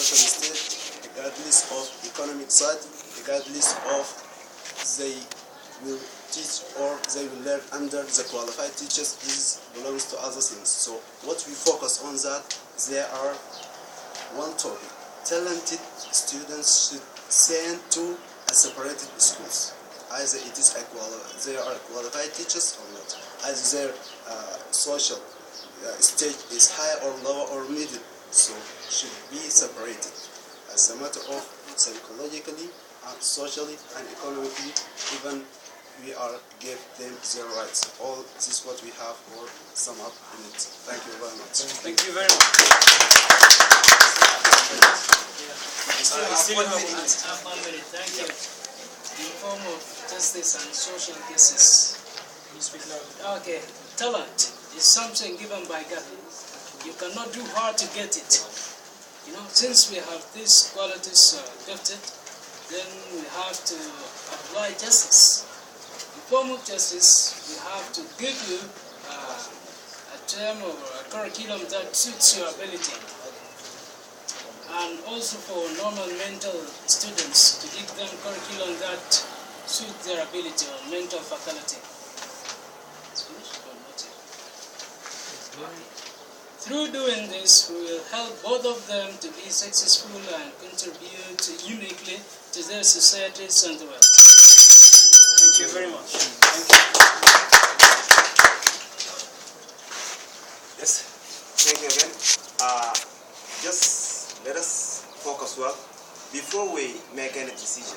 social state, regardless of economic side, regardless of they will teach or they will learn under the qualified teachers. This belongs to other things. So what we focus on that, there are one topic. Talented students should send to a separated schools. Either it is they are qualified teachers or not. Either their social stage is high or low or middle. So should be separated as a matter of psychologically and socially and economically. Even we are give them their rights. All this is what we have or sum up in it. Thank you very much. Thank you very much. Thank you. In form of justice and social cases. You speak loud. Okay. Talent is something given by God. You cannot do hard to get it. You know, since we have these qualities gifted, then we have to apply justice. In form of justice, we have to give you a term or a curriculum that suits your ability. And also for normal mental students, to give them curriculum that suits their ability or mental faculty. Through doing this, we will help both of them to be successful and contribute uniquely to their societies and the world. Thank you very much. Thank you. Yes, thank you again. Just let us focus well. Before we make any decision,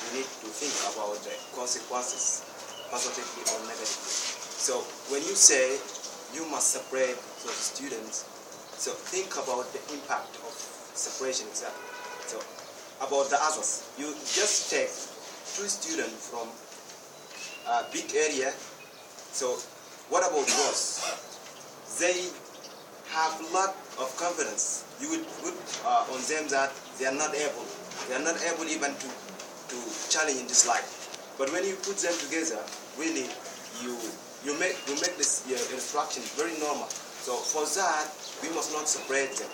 we need to think about the consequences, positively or negatively. So when you say you must separate the students, so think about the impact of separation exactly. So about the others, you just take 2 students from a big area. So what about those? They have a lot of confidence. You would put on them that they are not able even to challenge in this life. But when you put them together, really you make this instruction very normal. So for that, we must not separate them.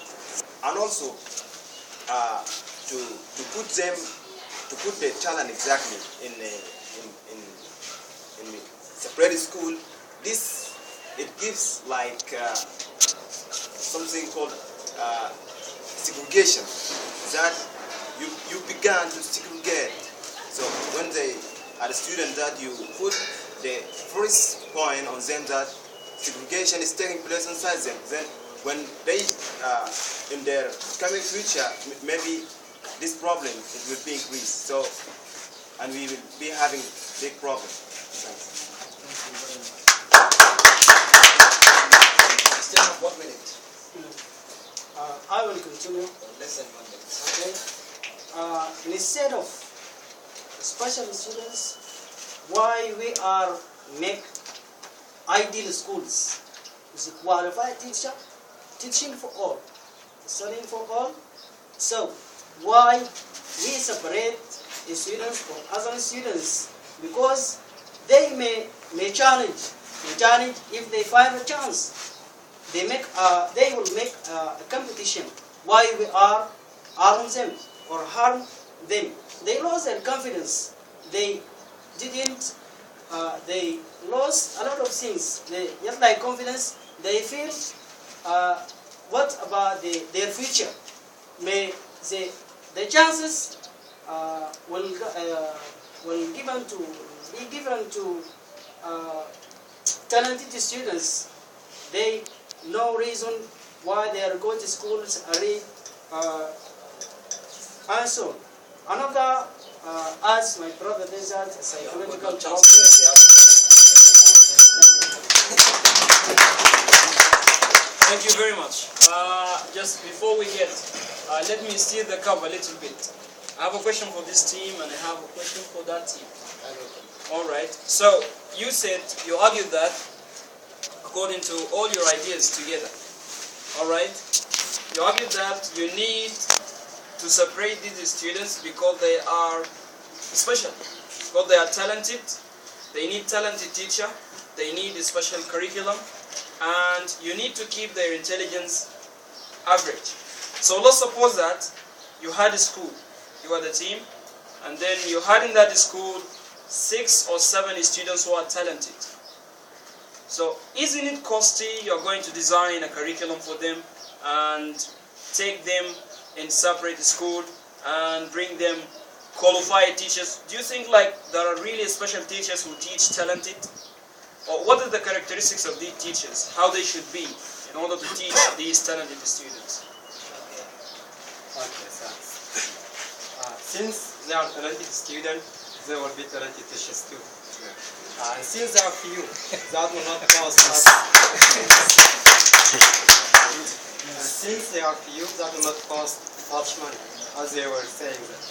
And also to put the challenge exactly in separate school. This it gives like something called segregation. That you began to segregate. So when they are the students that you put the first point on them that segregation is taking place inside them, then when they in their coming future, maybe this problem it will be increased. So and we will be having big problems. Thanks. Still have 1 minute. I will continue. Less than 1 minute. Okay. Instead of special students, why we are make ideal schools is a qualified teacher, teaching for all, studying for all. So why we separate the students from other students? Because they may challenge if they find a chance. They will make a competition. Why we are harm them or harm them? They lost their confidence. They didn't. They lost a lot of things. They just like confidence. They feel what about their future? May the chances will be given to talented students. They no reason why they are going to schools read and so on. Another as my brother desert psychological process. Thank you very much. Just before we get, let me steer the cover a little bit. I have a question for this team and I have a question for that team. Alright, so you said, you argued that according to all your ideas together. Alright, you argued that you need to separate these students because they are special, because they are talented, they need talented teacher, they need a special curriculum, and you need to keep their intelligence average. So let's suppose that you had a school, you were the team, and then you had in that school 6 or 7 students who are talented. So isn't it costly? You're going to design a curriculum for them and take them in separate school and bring them qualified teachers. Do you think like there are really special teachers who teach talented? Or what are the characteristics of these teachers? How they should be in order to teach these talented students? Okay, thanks. Since they are talented students, they will be talented teachers too. And since there are few, that will not cost us. And since there are few, that will not cost much money, as they were saying that.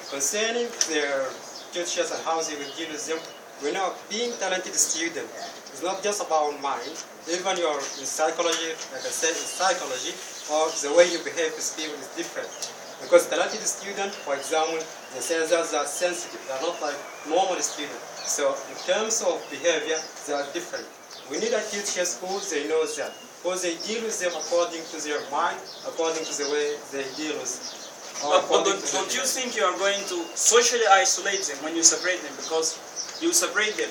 Concerning their teachers and how they will deal with them, we know being talented student is not just about mind. Even your in psychology, like I said, in psychology, or the way you behave with people is different. Because talented students, for example, they say that they are sensitive. They are not like normal students. So in terms of behavior, they are different. We need a teachers who they know that, because they deal with them according to their mind, according to the way they deal with them. But don't you think you are going to socially isolate them when you separate them? Because you separate them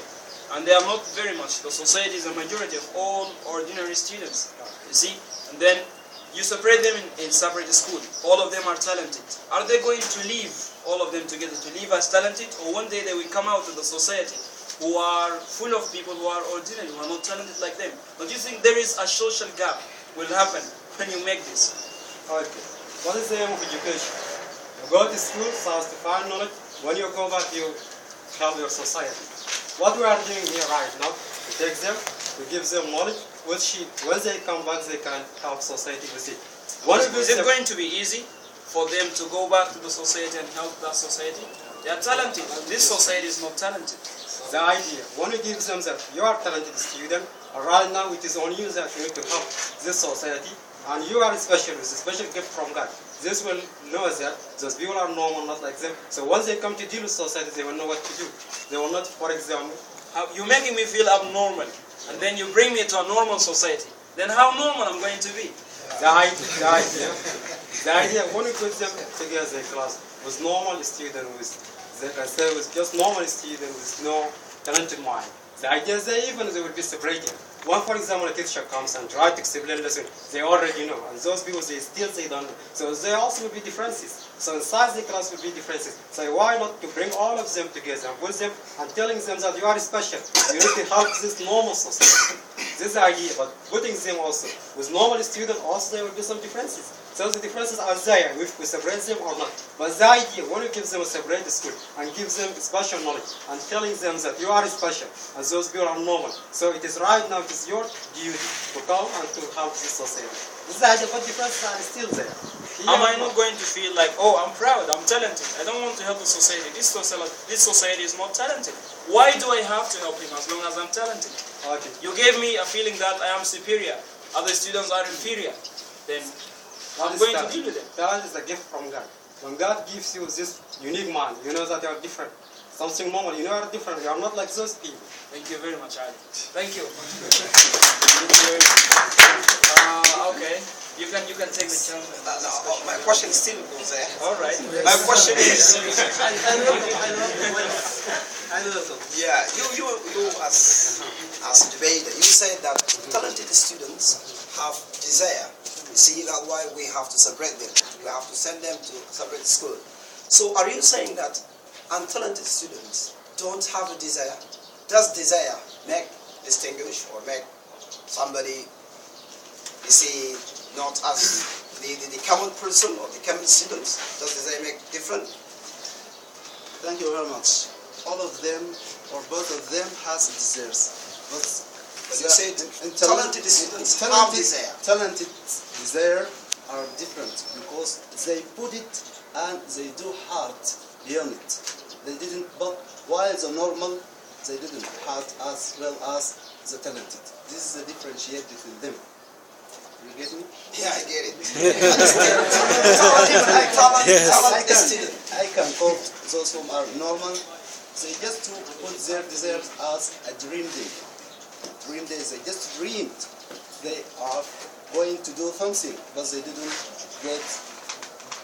and they are not very much. The society is a majority of all ordinary students, you see? And then you separate them in separate school. All of them are talented. Are they going to leave, all of them together, to live as talented? Or one day they will come out to the society who are full of people who are ordinary, who are not talented like them? Don't you think there is a social gap will happen when you make this? Okay. What is the aim of education? You go to school so as to find knowledge. When you go back, you help your society. What we are doing here right now, we take them, we give them knowledge, which when they come back, they can help society with it. Is it going to be easy for them to go back to the society and help that society? They are talented. This society is not talented. The idea, when you give them that you are a talented student, right now it is on you that you need to help this society, and you are special with a special gift from God. This will know that those people are normal, not like them. So once they come to deal with society, they will know what to do. They will not, for example... You're making me feel abnormal, and then you bring me to a normal society. Then how normal I'm going to be? The idea, when you put them together in class with normal student, with just normal student with no talented mind. The idea is that even they will be separated. One, for example, a teacher comes and tries to explain lesson, they already know, and those people they don't know. So there also will be differences. So inside the class will be differences. So why not to bring all of them together and put them and telling them that you are special. You need to help this normal society. This is the idea, but putting them also with normal students also there will be some differences. So the differences are there if we separate them or not. But the idea, when you give them a separate school and give them special knowledge and telling them that you are special and those people are normal. So it is right now, it is your duty to come and to help this society. This is the idea, but differences are still there. Am I not going to feel like, oh, I'm proud, I'm talented, I don't want to help the society. This society is not talented. Why do I have to help him as long as I'm talented? Okay. You gave me a feeling that I am superior, other students are inferior. Then I'm going to deal with it. Talent is a gift from God. When God gives you this unique mind, you know that you are different. Something normal, you know you are different. You are not like those people. Thank you very much, Ali. Thank you. Thank you very much. Okay. You can take the chance. My question still goes there. All right. My question is. Yeah, you as a debater, you said that talented students have desire. You see, that's why we have to separate them. We have to send them to separate school. So are you saying that untalented students don't have a desire? Does desire make distinguish or make somebody, you see, not as the common person or the common students? Does desire make different? Thank you very much. All of them or both of them has desires. But you said talented students have desire. Talented desire are different because they put it and they do hard beyond it. They didn't, but while the normal, they didn't hard as well as the talented. This is the differentiate between them. You get me? Yeah, I get it. I can quote those who are normal. They just to put their desires as a dream day. Dream days, they just dreamed they are going to do something, but they didn't get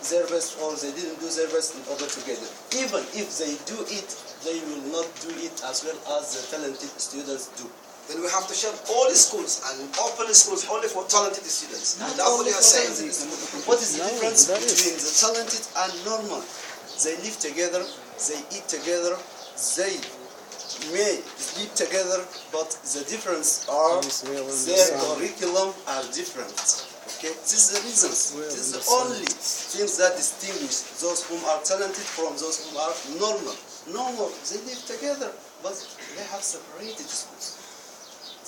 their best or they didn't do their best in order to get it. Even if they do it, they will not do it as well as the talented students do. Then we have to shut all the schools and open the schools only for talented students. And that's what Only you are for saying. talented. What is the difference between the talented and normal? They live together, they eat together, they may sleep together, but the difference are their curriculum are different. Okay, this is the reasons. This is the only things that distinguish those whom are talented from those whom are normal. Normal, they live together, but they have separated schools.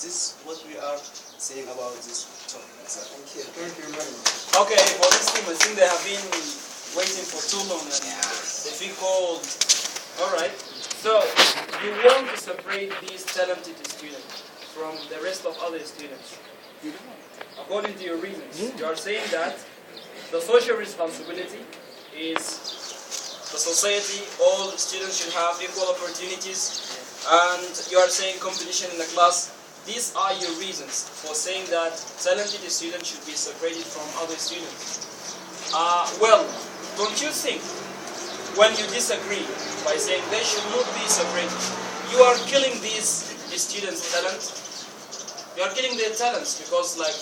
This is what we are saying about this topic. Thank you. Thank you very much. Okay, for this team, I think they have been waiting for too long and they feel cold. Alright, so you want to separate these talented students from the rest of other students. According to your reasons, you are saying that the social responsibility is the society, all students should have equal opportunities, and you are saying competition in the class. These are your reasons for saying that talented students should be separated from other students. Well, don't you think when you disagree by saying they should not be separated, you are killing these students' talent? You are killing their talents because, like,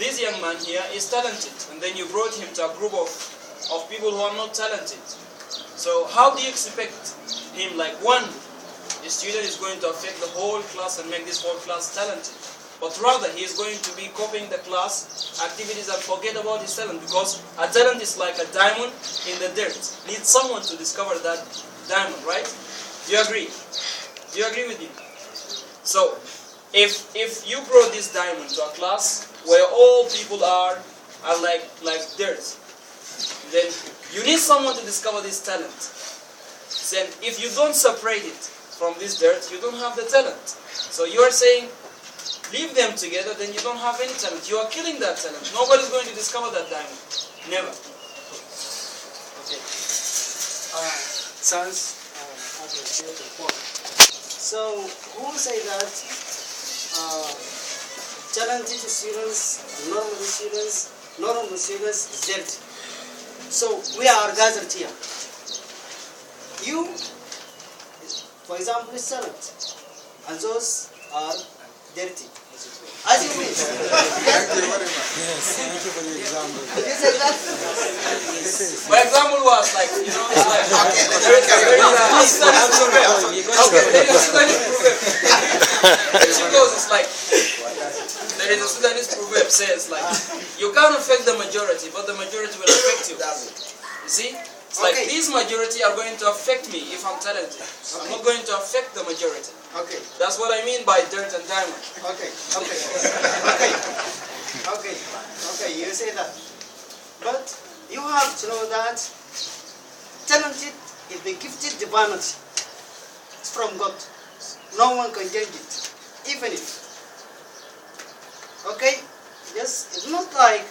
this young man here is talented, and then you brought him to a group of people who are not talented. So how do you expect him, like, one student is going to affect the whole class and make this whole class talented? But rather, he is going to be copying the class activities and forget about his talent, because a talent is like a diamond in the dirt. Needs someone to discover that diamond, right? Do you agree? Do you agree with me? So, if you brought this diamond to a class where all people are like dirt, then you need someone to discover this talent. Then, if you don't separate it from this dirt, you don't have the talent. So you are saying, leave them together, then you don't have any talent. You are killing that talent. Nobody's going to discover that diamond. Never. Okay. Sounds appreciate the point. So, who say that talented students, normal students is dirty? So, we are gathered here. You, for example, is talent, and those are dirty. As you mean. Thank you very much. Yes, thank you for the example. You said that? My example was like, you know, it's like, there is a Sudanese proverb. Okay, there is a Sudanese proverb. She goes, it's like, there is a Sudanese proverb says like, you can't affect the majority, but the majority will affect you. You see? It's like, these majority are going to affect me if I'm talented. I'm not going to affect the majority. Okay. That's what I mean by dirt and diamond. Okay. You say that. But you have to know that talented is the gifted divinity. It's from God. No one can change it. Even if. Okay? Yes, it's not like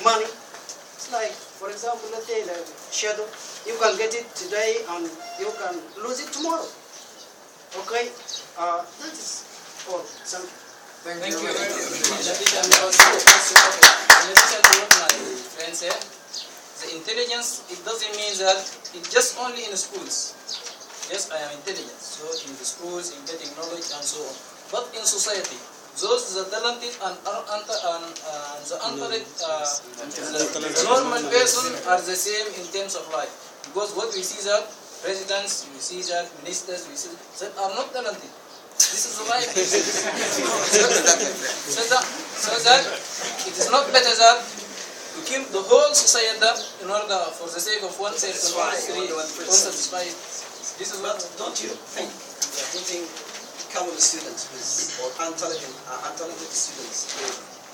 money. It's like, for example, let's say the shadow. You can get it today and you can lose it tomorrow. Okay? That is all. Thank you very much. The intelligence, it doesn't mean that it's just only in schools. Yes, I am intelligent. So in the schools, in getting knowledge and so on. But in society, those the talented and the untalented, the normal person are the same in terms of life. Because what we see that presidents, we see that ministers, we see that are not talented. This is the life. so that it is not better that to keep the whole society in order for the sake of one person, satisfied. This is what. Don't you think putting common students or untalented students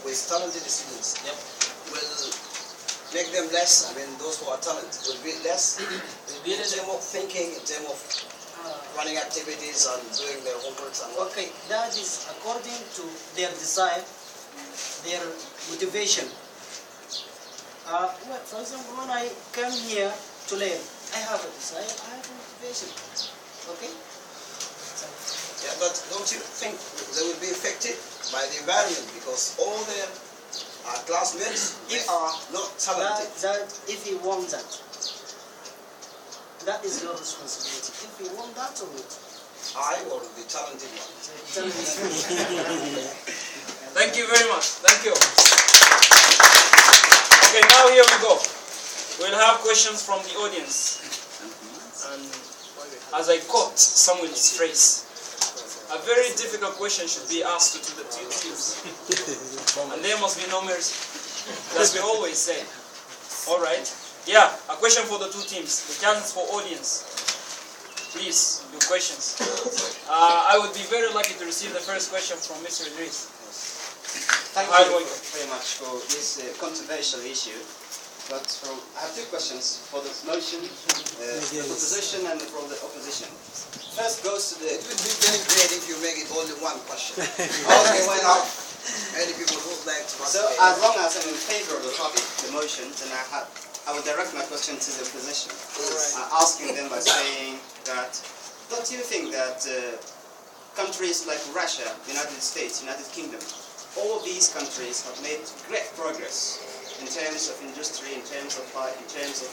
with talented students will make them less? I mean, those who are talented will be less in terms of thinking, in terms of running activities and doing their homework and work. Okay, that is according to their desire, their motivation. Well, for example, when I come here to learn, I have a desire, I have a motivation. Okay? Yeah, but don't you think they will be affected by the environment, because all their classmates, they are not talented. That if you want that, that is your responsibility. If you want that or not. I or the talented one. Thank you very much. Thank you. Okay, now here we go. We'll have questions from the audience. And as I caught Samuel's phrase, a very difficult question should be asked to the two teams. And there must be no mercy. As we always say. Alright. Yeah, a question for the two teams. The chance for audience. Please, your questions. I would be very lucky to receive the first question from Mr. Idris. Thank you very much for this controversial issue. But I have two questions for the motion, the proposition, and from the opposition. First goes to the... It would be very great if you make it only one question. Okay, why not? Many people would like to So as long as I'm in favor of the topic, the motion, then I will direct my question to the opposition. Asking them by saying that, don't you think that countries like Russia, United States, United Kingdom, all these countries have made great progress in terms of industry, in terms of life, in terms of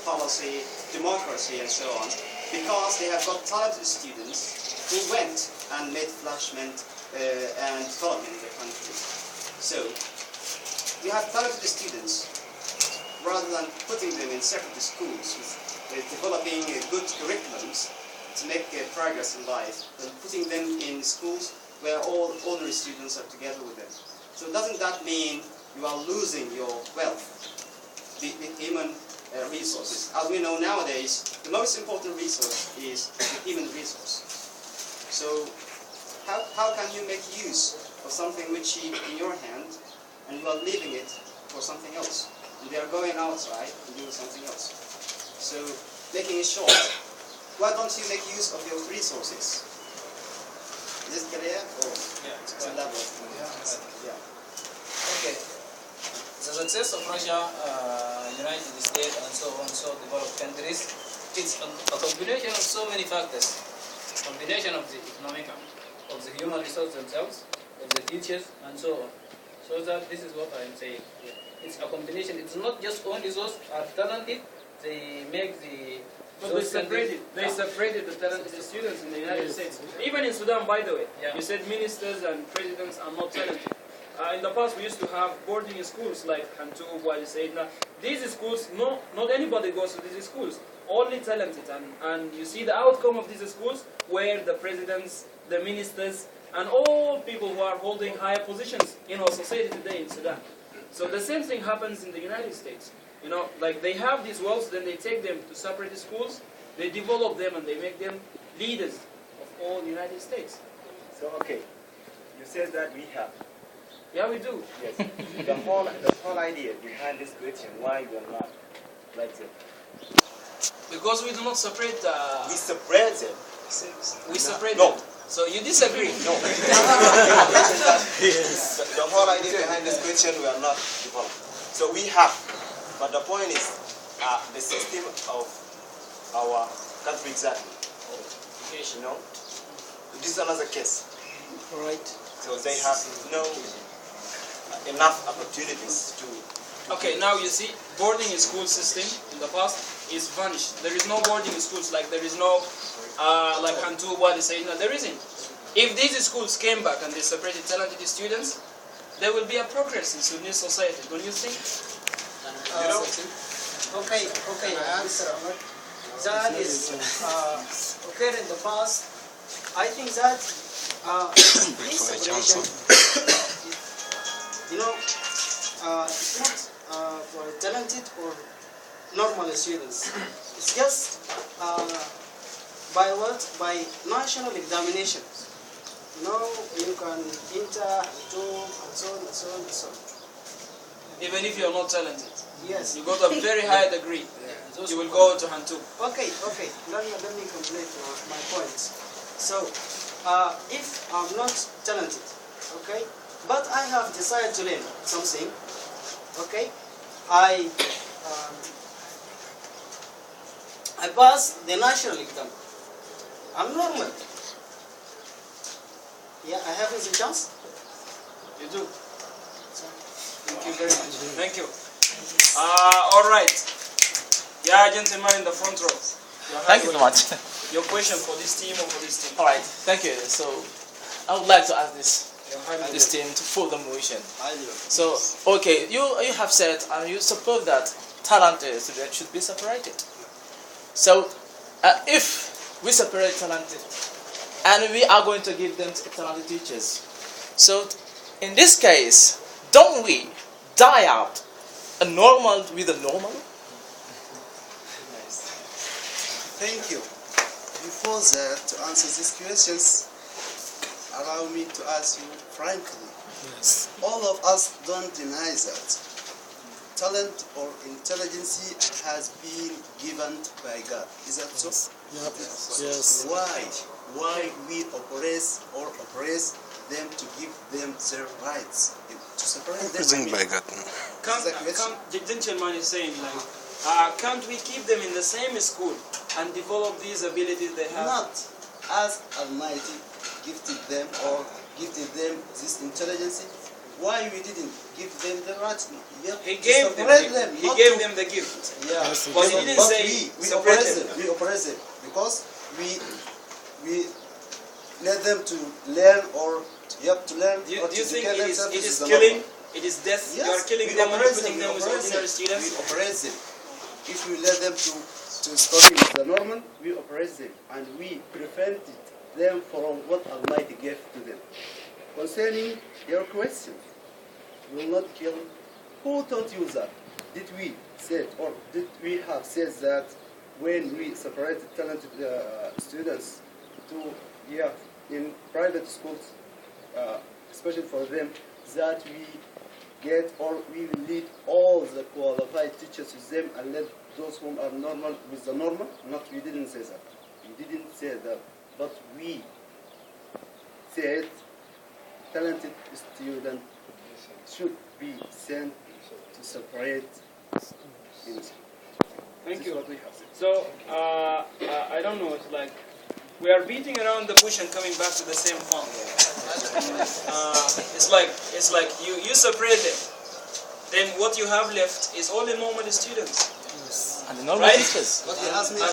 policy, democracy, and so on, because they have got talented students who went and made flourishment and development in their countries. So, you have talented students, rather than putting them in separate schools, with developing good curriculums to make progress in life, than putting them in schools where all ordinary students are together with them. So doesn't that mean you are losing your wealth, the human resources? As we know nowadays, the most important resource is the human resource. So how can you make use of something which is in your hand and you are leaving it for something else? And they are going outside and doing something else. So making it short, why don't you make use of your resources? Is this clear? Or to elaborate? Yeah. Okay. The success of Russia, United States, and so on, so developed countries, it's a combination of so many factors. Combination of the economic, of the human resources themselves, of the teachers, and so on. So that this is what I am saying. It's a combination. It's not just only those are talented. They make the. But they separated the talented students in the United States. Even in Sudan, by the way, you said ministers and presidents are not talented. In the past, we used to have boarding schools like Hantu, Wadi Saidna. These schools, not anybody goes to these schools, only talented. And you see the outcome of these schools where the presidents, the ministers, and all people who are holding higher positions in our society today in Sudan. So the same thing happens in the United States. You know, like they have these wealth, then they take them to separate schools, they develop them and they make them leaders of all the United States. So, okay, you said that we have. Yeah, we do. Yes. the whole idea behind this question, why we are not like that? Because we do not separate the... We separate them. We separate them. So you disagree? No. The whole idea behind this question, we are not developed. So we have. But the point is, the system of our country exactly. You know, this is another case. Right. So they have no enough opportunities to. Okay, now you see, boarding school system in the past is vanished. There is no boarding schools, like there is no like Hantu, Wadi Saidna, there isn't. If these schools came back and they separated talented students, there will be a progress in Sudanese society, don't you think? You know? Okay, Mr. Ahmed. That is occurred in the past. I think that this separation, you know, it's not for talented or normal students. It's just by what? By national examinations. You know, you can enter and do and so on and so on and so on. Even if you're not talented. Yes. You got a very high degree. You will go to Hantu. Okay. Let me complete my points. So, if I'm not talented, okay, but I have decided to learn something, okay, I pass the national exam. I'm normal. Yeah, I have the chance. You do. So, Thank you very much. Thank you. All right. Yeah, gentleman in the front row. Thank you so much. Your question for this team or for this team? All right, thank you. So I would like to ask this team to follow the motion. So, okay, you have said and you suppose that talented students should be separated. So, if we separate talented and we are going to give them talented teachers, so in this case, don't we die out a normal with a normal? Thank you. Before that, to answer these questions, allow me to ask you frankly. Yes. All of us don't deny that talent or intelligence has been given by God. Is that so? Yep. Yes. Why we oppress them to give them their rights? To separate them by God. The gentleman is saying like, can't we keep them in the same school and develop these abilities they have? Not as Almighty gifted them or gifted them this intelligence. Why we didn't give them the right? Yeah, He gave them the gift. Yeah, Yes, but he didn't say we separate oppress them. them. We oppress them because we let them to learn or to learn. Do or you to think educate it themselves. is the killing? normal. It is death. Yes, You are killing we them when you're oppress putting them with ordinary students. We oppress them. If we let them to study with the normal, we oppress them and we prevented them from what Almighty gave to them. Concerning your question, we will not kill. Who told you that? Did we say or did we have said that when we separated talented students to in private schools, especially for them, that we get or we will lead all the qualified teachers with them and let those who are normal with the normal? Not, we didn't say that. We didn't say that, but we said talented students should be sent to separate in school. Thank This you. is what we have said. So, I don't know, it's like, we are beating around the bush and coming back to the same point. It's like you separate them. Then what you have left is all the normal students. And the normal Right? teachers. But he asked me